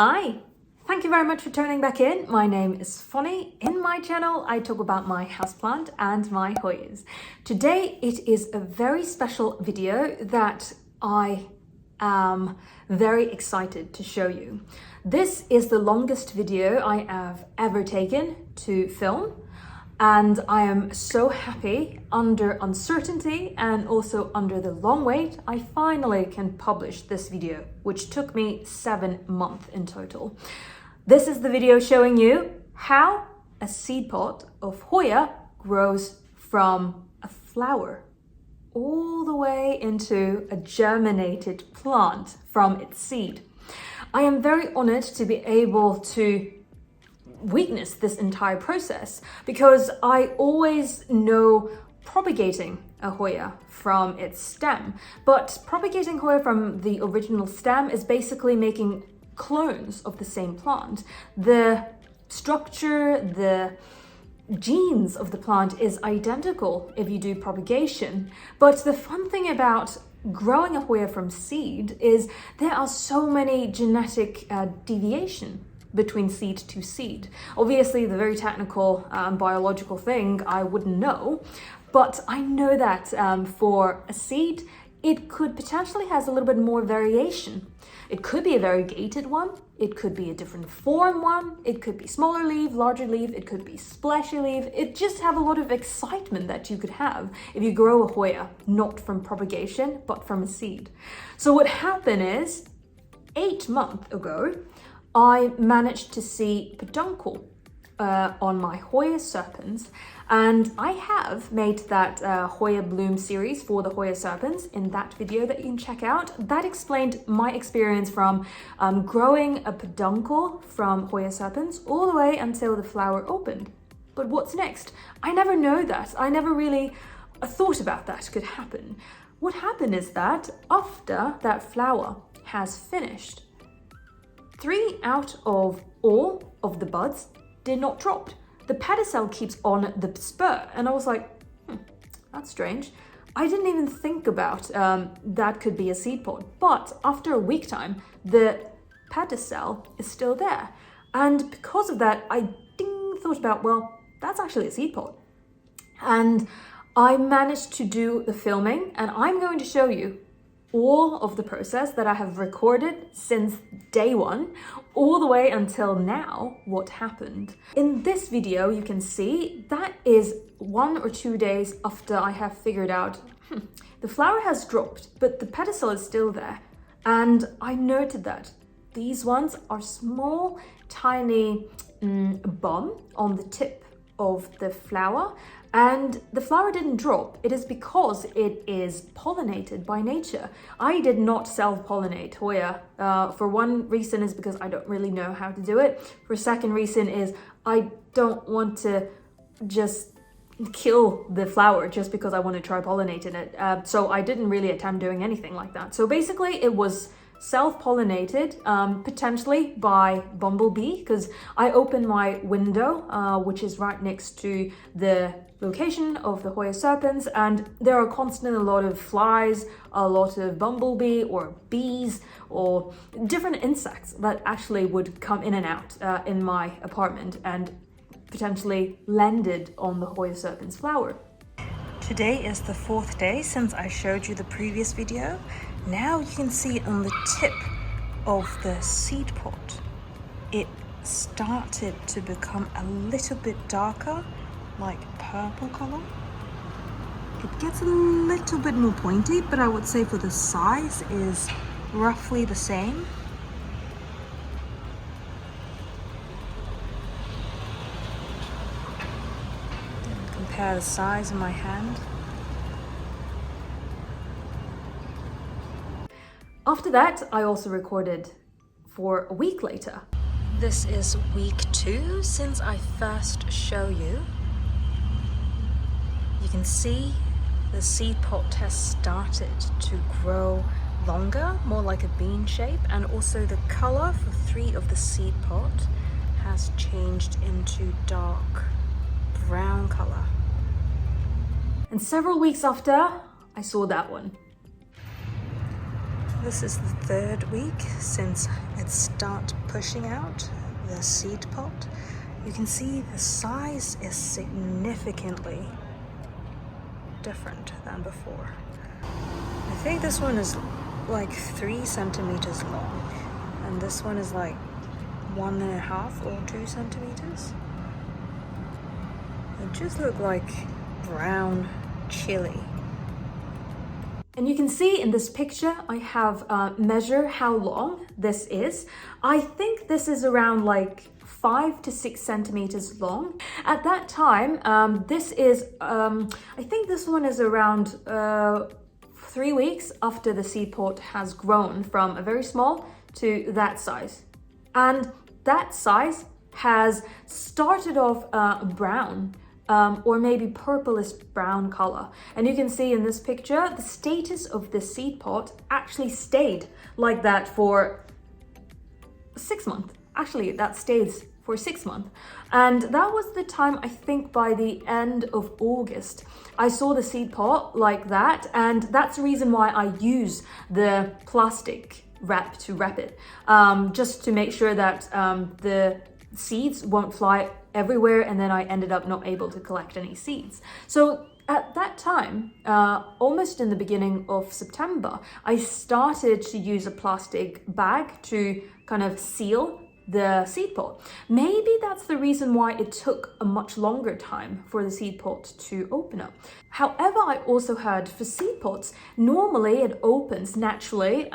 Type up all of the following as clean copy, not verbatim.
Hi! Thank you very much for turning back in. My name is Fonny. In my channel, I talk about my houseplant and my Hoyas. Today, it is a very special video that I am very excited to show you. This is the longest video I have ever taken to film, and I am so happy under uncertainty and also under the long wait, I finally can publish this video, which took me 7 months in total. This is the video showing you how a seed pod of Hoya grows from a flower all the way into a germinated plant from its seed. I am very honored to be able to witness this entire process because I always know propagating a Hoya from its stem, but propagating Hoya from the original stem is basically making clones of the same plant. The structure, the genes of the plant is identical if you do propagation, but the fun thing about growing a Hoya from seed is there are so many genetic deviation between seed to seed. Obviously, the very technical biological thing I wouldn't know, but I know that for a seed, it could potentially has a little bit more variation. It could be a variegated one, it could be a different form one, it could be smaller leaf, larger leaf, it could be splashy leaf. It just have a lot of excitement that you could have if you grow a Hoya, not from propagation, but from a seed. So what happened is, 8 months ago, I managed to see peduncle on my Hoya Serpens, and I have made that Hoya Bloom series for the Hoya Serpens in that video that you can check out. That explained my experience from growing a peduncle from Hoya Serpens all the way until the flower opened. But what's next? I never know that. I never really thought about that could happen. What happened is that after that flower has finished, 3 out of all of the buds did not drop. The pedicel keeps on the spur, and I was like, that's strange. I didn't even think about that could be a seed pod, but after a week time, the pedicel is still there. And because of that, I thought about, well, that's actually a seed pod. And I managed to do the filming, and I'm going to show you all of the process that I have recorded since day one, all the way until now, what happened. In this video, you can see that is 1 or 2 days after I have figured out, the flower has dropped, but the pedicel is still there. And I noted that these ones are small, tiny bump on the tip of the flower, and the flower didn't drop. It is because it is pollinated by nature. I did not self-pollinate Hoya. For one reason is because I don't really know how to do it. For a second reason is I don't want to just kill the flower just because I want to try pollinating it. So I didn't really attempt doing anything like that. So basically it was self-pollinated, potentially by bumblebee, because I opened my window, which is right next to the location of the Hoya Serpens, and there are constantly a lot of flies, a lot of bumblebee or bees or different insects that actually would come in and out in my apartment and potentially landed on the Hoya Serpens flower. Today is the 4th day since I showed you the previous video. Now you can see on the tip of the seed pod, it started to become a little bit darker, like purple color. It gets a little bit more pointy, but I would say for the size is roughly the same. Compare the size of my hand. After that, I also recorded for a week later. This is week 2 since I first show you. You can see the seed pod has started to grow longer, more like a bean shape, and also the color for 3 of the seed pod has changed into dark brown color. And several weeks after, I saw that one. This is the 3rd week since it start pushing out the seed pod, you can see the size is significantly different than before. I think this one is like 3 centimeters long, and this one is like 1.5 or 2 centimeters. It just look like brown chili. And you can see in this picture, I have measured how long this is. I think this is around like 5 to 6 centimeters long. At that time, this is, I think this one is around 3 weeks after the seed pod has grown from a very small to that size. And that size has started off brown, or maybe purplish brown color. And you can see in this picture, the status of the seed pod actually stayed like that for 6 months. Actually, that stays for 6 months. And that was the time, I think by the end of August, I saw the seed pod like that. And that's the reason why I use the plastic wrap to wrap it, just to make sure that the seeds won't fly everywhere, and then I ended up not able to collect any seeds. So at that time, almost in the beginning of September, I started to use a plastic bag to kind of seal the seed pod. Maybe that's the reason why it took a much longer time for the seed pod to open up. However, I also heard for seed pods, normally it opens naturally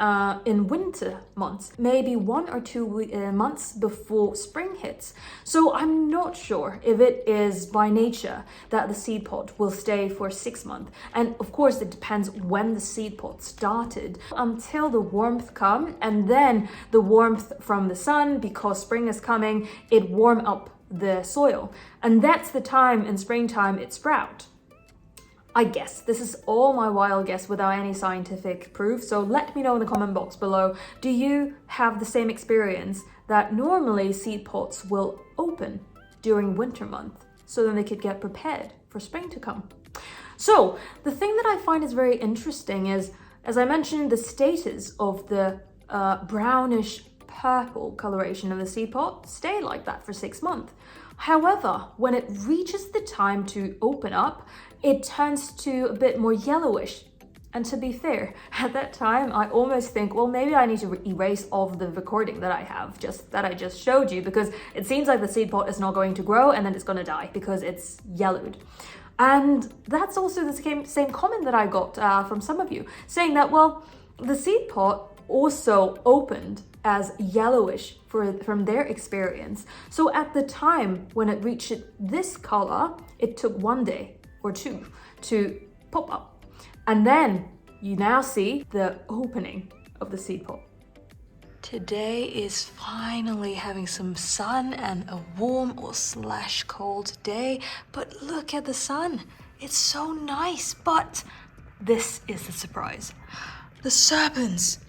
in winter months, maybe 1 or 2 months before spring hits. So I'm not sure if it is by nature that the seed pod will stay for 6 months. And of course, it depends when the seed pod started until the warmth come, and then the warmth from the sun, because spring is coming, it warm up the soil. And that's the time in springtime it sprout. I guess. This is all my wild guess without any scientific proof. So let me know in the comment box below. Do you have the same experience that normally seed pods will open during winter month, so then they could get prepared for spring to come? So the thing that I find is very interesting is, as I mentioned, the status of the brownish purple coloration of the seed pod stay like that for 6 months. However, when it reaches the time to open up, it turns to a bit more yellowish. And to be fair, at that time, I almost think, well, maybe I need to erase all of the recording that I have, that I just showed you, because it seems like the seed pod is not going to grow and then it's going to die because it's yellowed. And that's also the same comment that I got from some of you, saying that, well, the seed pod also opened as yellowish from their experience. So at the time when it reached this color, it took 1 day or 2 to pop up. And then you now see the opening of the seed pod. Today is finally having some sun and a warm or / cold day, but look at the sun. It's so nice, but this is the surprise. The serpens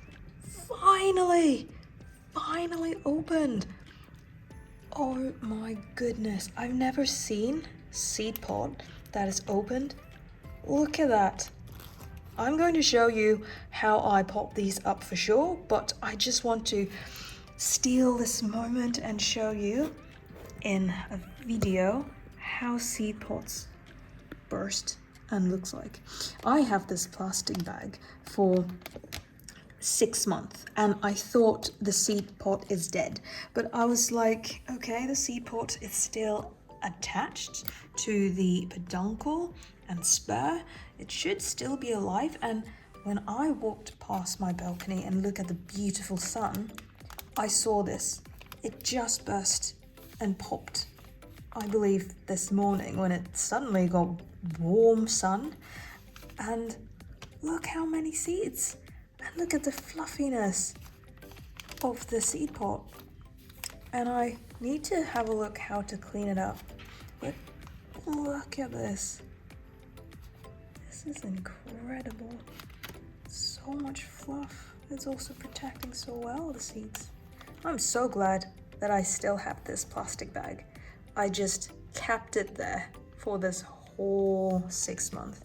finally opened. Oh my goodness, I've never seen seed pod that is opened. Look at that. I'm going to show you how I pop these up for sure, but I just want to steal this moment and show you in a video how seed pods burst and looks like. I have this plastic bag for 6 months and I thought the seed pod is dead, but I was like, okay, the seed pod is still attached to the peduncle and spur. It should still be alive. And when I walked past my balcony and look at the beautiful sun, I saw this. It just burst and popped, I believe this morning, when it suddenly got warm sun. And look how many seeds, and look at the fluffiness of the seed pod. And I need to have a look how to clean it up, but look at this. This is incredible. So much fluff. It's also protecting so well the seeds. I'm so glad that I still have this plastic bag. I just kept it there for this whole 6 months.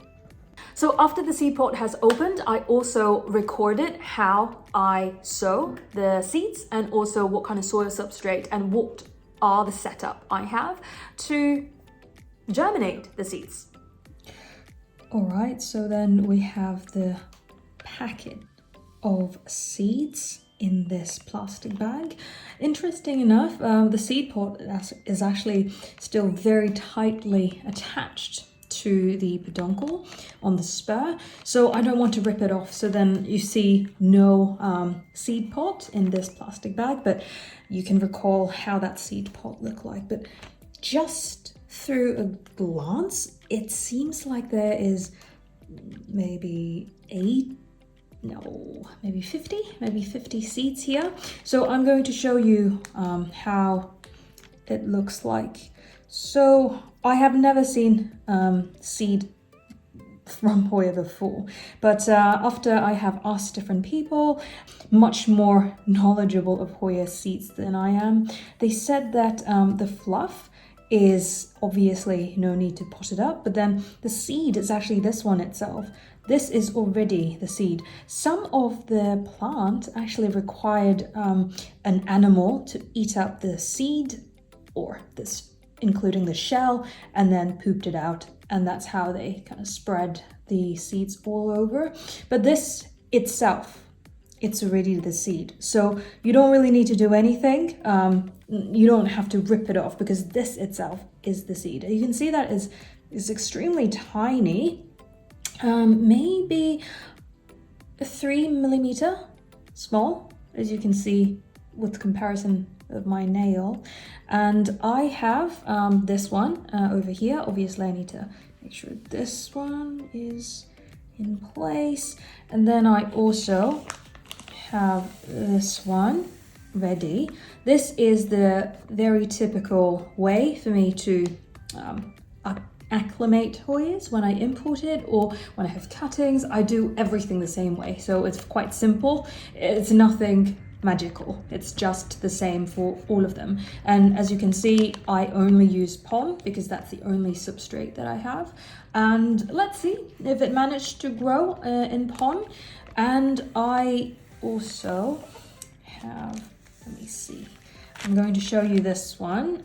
So after the seed pot has opened, I also recorded how I sow the seeds and also what kind of soil substrate and what are the setup I have to germinate the seeds. All right, so then we have the packet of seeds in this plastic bag. Interesting enough, the seed pot is actually still very tightly attached to the peduncle on the spur, so I don't want to rip it off. So then you see no seed pot in this plastic bag, but you can recall how that seed pot looked like. But just through a glance, it seems like there is maybe 50 seeds here. So I'm going to show you how it looks like. So I have never seen seed from Hoya before, but after I have asked different people, much more knowledgeable of Hoya seeds than I am, they said that the fluff is obviously no need to pot it up, but then the seed is actually this one itself. This is already the seed. Some of the plant actually required an animal to eat up the seed, or this, including the shell, and then pooped it out. And that's how they kind of spread the seeds all over. But this itself, it's already the seed. So you don't really need to do anything. You don't have to rip it off because this itself is the seed. You can see that is extremely tiny. Maybe 3 millimeter small, as you can see with comparison of my nail. And I have this one over here. Obviously I need to make sure this one is in place, and then I also have this one ready. This is the very typical way for me to acclimate Hoyas when I import it, or when I have cuttings. I do everything the same way, so it's quite simple. It's nothing magical, it's just the same for all of them. And as you can see, I only use pon because that's the only substrate that I have. And let's see if it managed to grow in pon. And I also have, let me see, I'm going to show you this one.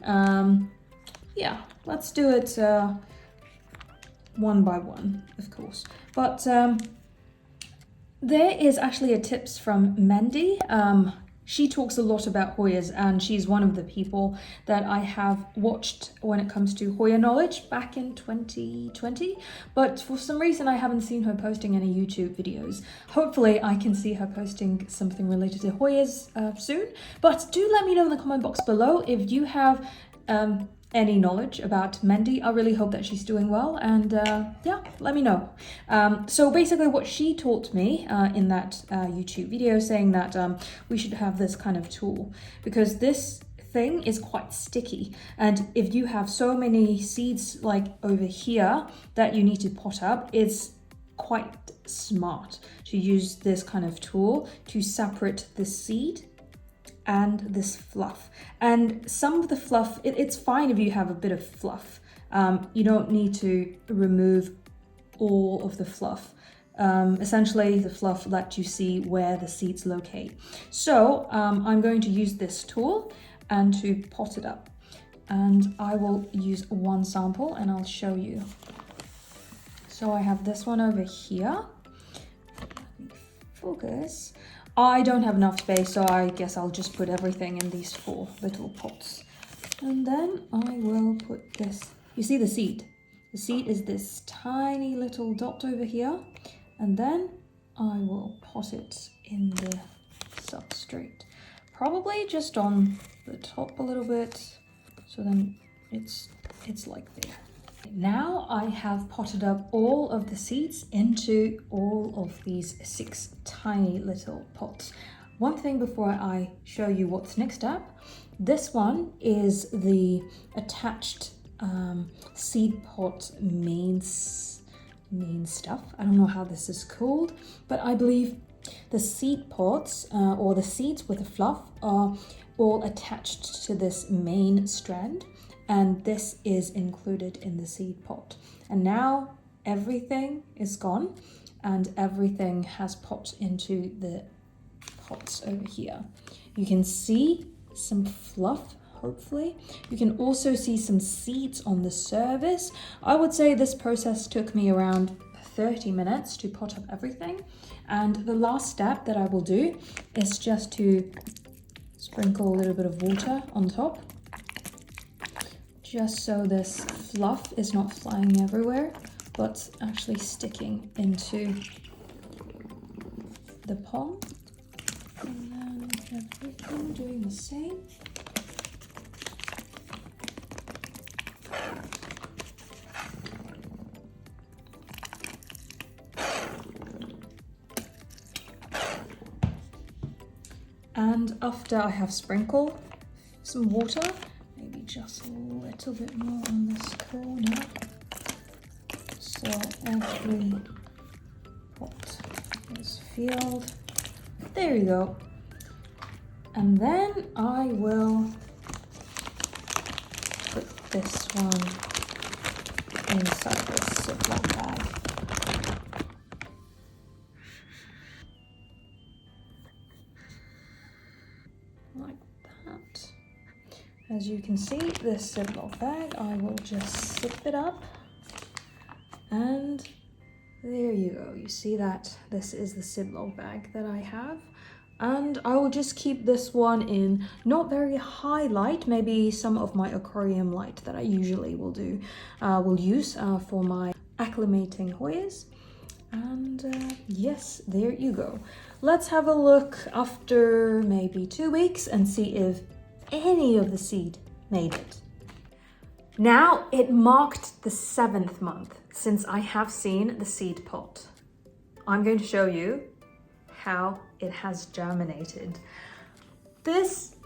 Yeah, let's do it one by one, of course. But there is actually a tips from Mandy. She talks a lot about Hoyas, and she's one of the people that I have watched when it comes to Hoya knowledge back in 2020. But for some reason, I haven't seen her posting any YouTube videos. Hopefully, I can see her posting something related to Hoyas soon. But do let me know in the comment box below if you have any knowledge about Mandy. I really hope that she's doing well, and yeah, let me know. So basically what she taught me in that YouTube video, saying that we should have this kind of tool, because this thing is quite sticky, and if you have so many seeds like over here that you need to pot up, it's quite smart to use this kind of tool to separate the seed and this fluff. And some of the fluff, it's fine if you have a bit of fluff. You don't need to remove all of the fluff. Essentially, the fluff lets you see where the seeds locate. So I'm going to use this tool and to pot it up. And I will use one sample and I'll show you. So I have this one over here. Focus. I don't have enough space, so I guess I'll just put everything in these 4 little pots. And then I will put this, you see the seed? The seed is this tiny little dot over here. And then I will pot it in the substrate. Probably just on the top a little bit, so then it's like there. Now I have potted up all of the seeds into all of these 6 tiny little pots. One thing before I show you what's next up, this one is the attached seed pot main stuff. I don't know how this is called, but I believe the seed pods or the seeds with the fluff are all attached to this main strand. And this is included in the seed pot. And now everything is gone and everything has popped into the pots over here. You can see some fluff, hopefully. You can also see some seeds on the surface. I would say this process took me around 30 minutes to pot up everything. And the last step that I will do is just to sprinkle a little bit of water on top, just so this fluff is not flying everywhere, but actually sticking into the pot. And then everything doing the same. And after I have sprinkled some water, maybe just a little bit more on this corner, so every pot is filled. There you go. And then I will put this one inside this Ziploc bag. Like that. As you can see, this Ziploc bag, I will just zip it up, and there you go. You see that this is the Ziploc bag that I have, and I will just keep this one in not very high light, maybe some of my aquarium light that I usually will use for my acclimating Hoyas. And yes, there you go. Let's have a look after maybe 2 weeks and see if any of the seed made it. Now it marked the 7th month since I have seen the seed pot. I'm going to show you how it has germinated. This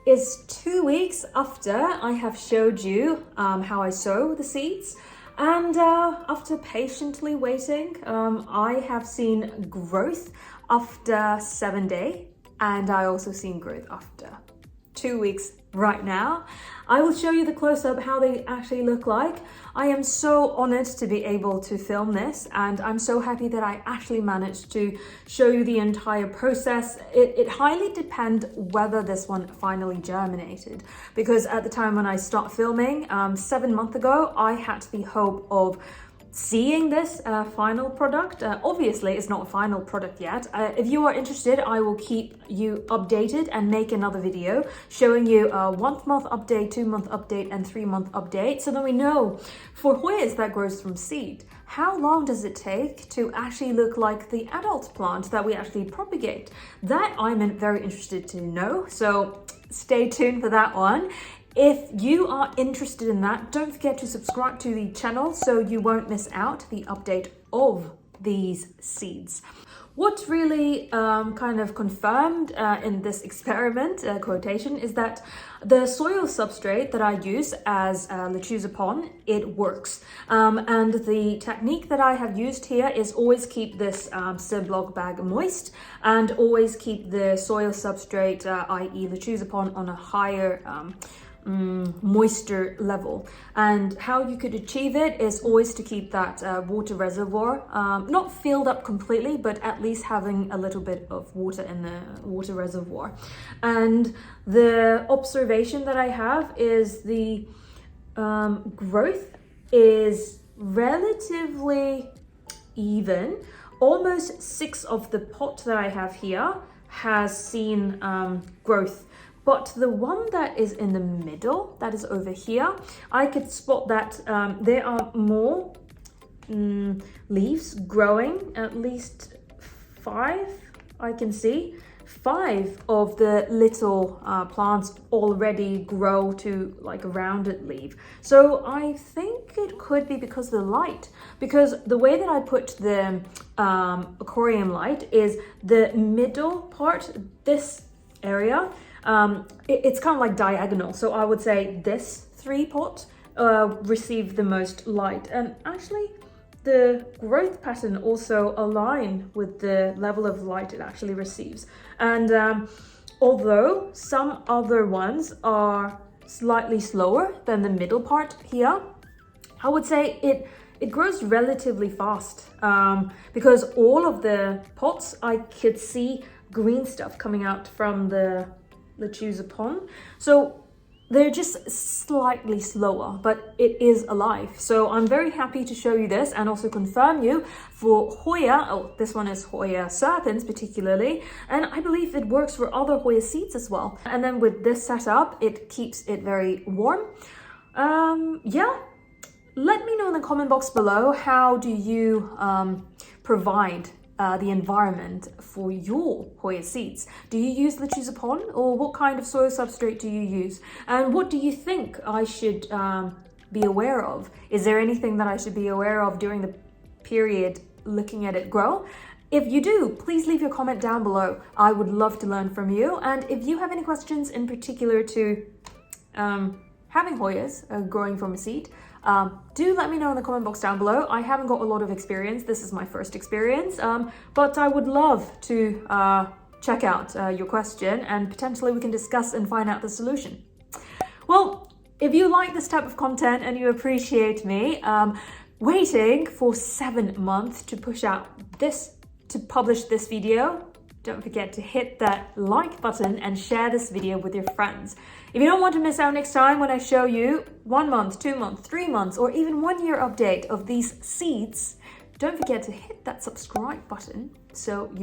is 2 weeks after I have showed you how I sow the seeds. And after patiently waiting, I have seen growth after 7 days, and I also seen growth after 2 weeks right now. I will show you the close-up how they actually look like. I am so honored to be able to film this, and I'm so happy that I actually managed to show you the entire process. It highly depends whether this one finally germinated, because at the time when I start filming 7 months ago, I had the hope of seeing this final product. Obviously it's not a final product yet. If you are interested, I will keep you updated and make another video showing you a 1 month update, 2 month update, and 3 month update, so that we know for Hoyas that grows from seed, how long does it take to actually look like the adult plant that we actually propagate. That I'm very interested to know, so stay tuned for that one. If you are interested in that, don't forget to subscribe to the channel so you won't miss out the update of these seeds. What really kind of confirmed in this experiment, quotation, is that the soil substrate that I use as lechuza upon, it works. And the technique that I have used here is always keep this Ziploc bag moist and always keep the soil substrate, i.e. lechuza upon, on a higher moisture level. And how you could achieve it is always to keep that water reservoir not filled up completely, but at least having a little bit of water in the water reservoir. And the observation that I have is the growth is relatively even. Almost 6 of the pot that I have here has seen growth. But the one that is in the middle, that is over here, I could spot that there are more leaves growing, at least 5, I can see. 5 of the little plants already grow to like a rounded leaf. So I think it could be because of the light, because the way that I put the aquarium light is the middle part, this area, it's kind of like diagonal. So I would say this 3 pot received the most light, and actually the growth pattern also align with the level of light it actually receives. And although some other ones are slightly slower than the middle part here, I would say it grows relatively fast because all of the pots I could see green stuff coming out from the lechuza pond. So they're just slightly slower, but it is alive. So I'm very happy to show you this and also confirm you for Hoya. Oh, this one is Hoya Serpens particularly, and I believe it works for other Hoya seeds as well. And then with this setup, it keeps it very warm. Yeah, let me know in the comment box below, how do you provide the environment for your Hoya seeds? Do you use lechuza pond, or what kind of soil substrate do you use? And what do you think I should be aware of? Is there anything that I should be aware of during the period looking at it grow? If you do, please leave your comment down below. I would love to learn from you. And if you have any questions in particular to having Hoyas growing from a seed, do let me know in the comment box down below. I haven't got a lot of experience. This is my first experience, but I would love to check out your question, and potentially we can discuss and find out the solution. Well, if you like this type of content and you appreciate me waiting for 7 months to publish this video, don't forget to hit that like button and share this video with your friends. If you don't want to miss out next time when I show you 1 month, 2 months, 3 months, or even 1 year update of these seeds, don't forget to hit that subscribe button so you